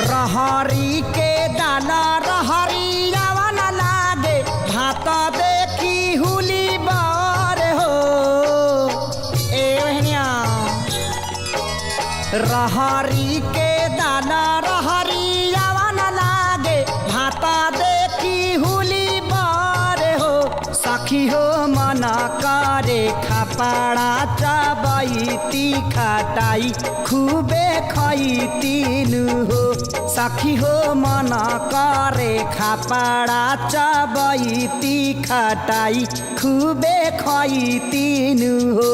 रहरी के दाना रहरियावा न लागे भात देखी हुली बार हो ए बहनिया। रहरी के दाना रहरियावा न लागे भात देखी हुली बार हो सखी हो मना करे खापाड़ा चाबैती खटाई खूबे खैतीन हो सखी हो मना करे खापाड़ा चाबैती खटाई खूबे खैतीन हो।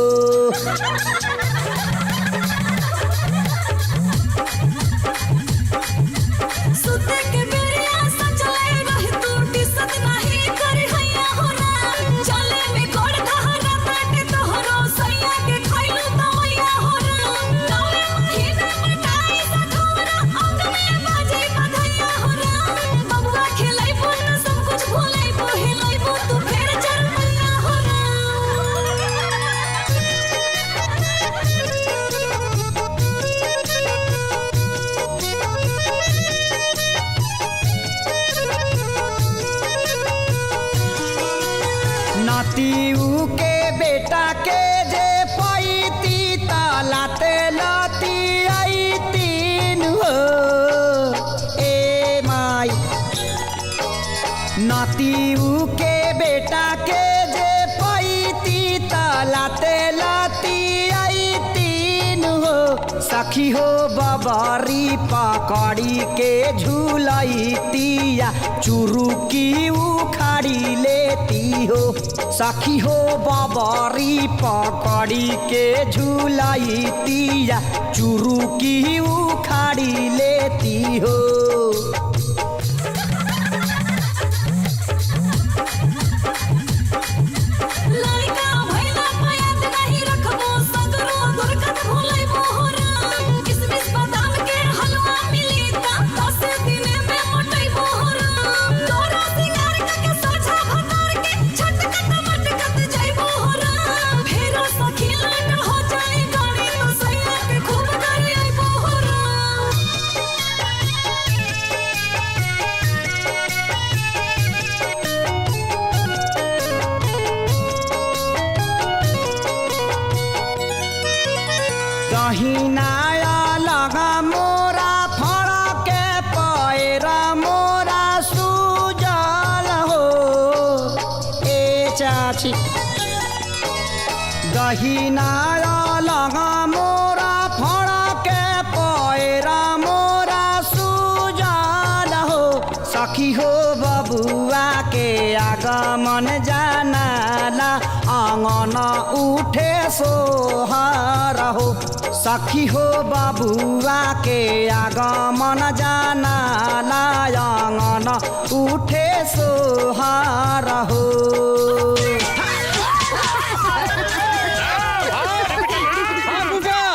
नातीऊ के बेटा के जे पैती तलाते लाती आई तीन हो ए माई। नातीऊ के बेटा के जे पैती तलाते लाती आई तीन हो सखी हो बबरी पकड़ी के झूलैतिया चुरुकी उखाड़ी लेती हो सखी हो बबरी पकड़ी के झूलैतिया चुरुकी उखाड़ी लेती हो। दहिनाया लगा मोरा फड़ा के पैरा मोरा सुजल हो ए चाची। दहिनाया लगा मोरा फड़ा के पैरा मोरा सुजल हो सखी हो बबुआ के आगमन जानाला आंगन उठे सोहर हो सखी हो बबुआ के आगमन जानाला आंगन उठे सोहर